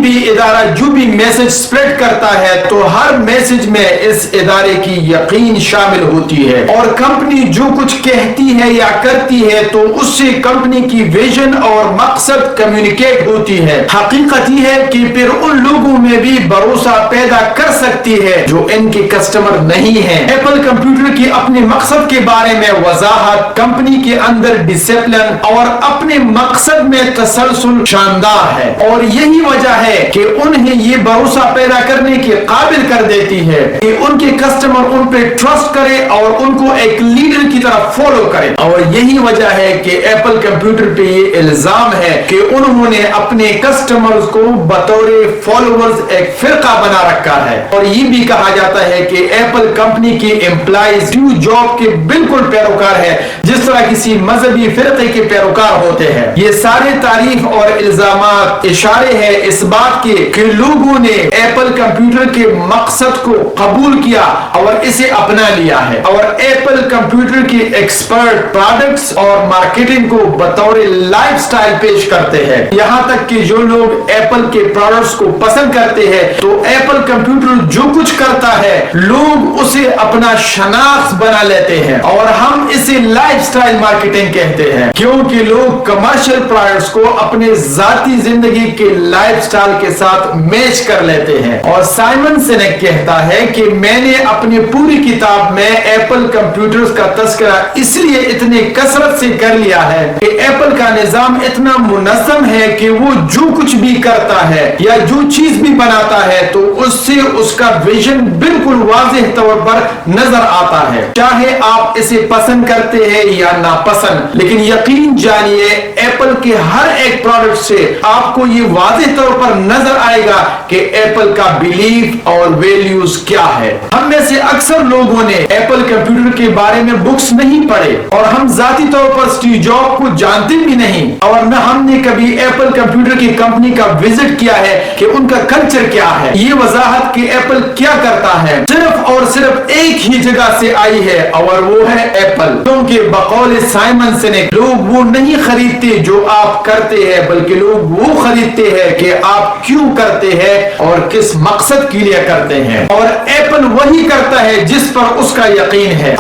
بھی ادارہ جو بھی میسج اسپریڈ کرتا ہے تو ہر میسج میں اس ادارے کی یقین شامل ہوتی ہے، اور کمپنی جو کچھ کہتی ہے یا کرتی ہے تو اس سے کمپنی کی ویژن اور مقصد کمیونیکیٹ ہوتی ہے۔ حقیقت یہ ہے کہ پھر ان لوگوں میں بھی بھروسہ پیدا کر سکتی ہے جو ان کے کسٹمر نہیں ہیں۔ ایپل کمپیوٹر کی اپنے مقصد کے بارے میں وضاحت، کمپنی کے اندر ڈسپلن اور اپنے مقصد میں تسلسل شاندار ہے، اور یہی وجہ ہے کہ انہیں یہ بھروسہ پیدا کرنے کے قابل کر دیتی ہے کہ ان کے کسٹمر ان پہ ٹرسٹ کرے اور ان کو ایک لیڈر کی طرف فالو کرے۔ اور یہی وجہ ہے کہ ایپل کمپیوٹر پہ یہ الزام ہے کہ انہوں نے اپنے کسٹمرز کو بطور فالوورز ایک فرقہ بنا رکھا ہے، اور یہ بھی کہا جاتا ہے کہ ایپل کمپنی کے امپلائیز اسٹیو جاب کے بالکل پیروکار ہے جس طرح کسی مذہبی فرقے کے پیروکار ہوتے ہیں۔ یہ سارے تعریف اور الزامات اشارے ہیں اس بات کے کہ لوگوں نے ایپل کمپیوٹر کے مقصد کو قبول کیا اور اسے اپنا لیا ہے، اور ایپل کمپیوٹر کے ایکسپرٹ پروڈکٹس اور مارکیٹنگ کو بطور لائف سٹائل پیش کرتے ہیں، یہاں تک کہ جو لوگ ایپل کے پروڈکٹس کو پسند کرتے ہیں تو ایپل کمپیوٹر جو کچھ کرتا ہے لوگ اسے اپنا شناخت بنا لیتے ہیں، اور ہم اسے لائف سٹائل مارکیٹنگ کہتے ہیں کیونکہ لوگ کمرشل پروڈکٹس کو اپنے ذاتی زندگی کے لائف سٹائل کے ساتھ میچ کر لیتے ہیں۔ اور سائمن سینیک کہتا ہے کہ میں نے اپنی پوری کتاب میں ایپل کمپیوٹرز کا تذکرہ اس لیے اتنے کثرت سے کر لیا ہے کہ ایپل کا نظام اتنا منظم ہے کہ وہ جو کچھ بھی کرتا ہے یا جو چیز بھی بناتا ہے تو اس سے اس کا ویژن بالکل واضح طور پر نظر آتا ہے، چاہے آپ اسے پسند کرتے ہیں یا ناپسند۔ لیکن یقین جانیے ایپل کے ہر ایک پروڈکٹ سے آپ کو یہ واضح طور پر نظر آئے گا کہ ایپل کا بیلیف اور ویلیوز کیا ہے۔ ہم میں سے اکثر لوگوں نے ایپل کمپیوٹر کے بارے میں بکس نہیں پڑھے، اور ہم ذاتی طور پر اسٹیو جاب کو جانتے بھی نہیں، اور نہ ہم نے کبھی ایپل کمپیوٹر کی کمپنی کا وزٹ کیا ہے کہ ان کا کلچر کیا ہے۔ یہ وضاحت کہ ایپل کیا کرتا ہے صرف اور صرف ایک ہی جگہ سے آئی ہے، اور وہ ہے ایپل، کیونکہ بقول سائمن سینیک لوگ وہ نہیں خریدتے جو آپ کرتے ہیں بلکہ لوگ وہ خریدتے ہیں کہ آپ کیوں کرتے ہیں اور کس مقصد کے لیے کرتے ہیں، اور ایپل وہی کرتا ہے جس پر اس کا یقین ہے۔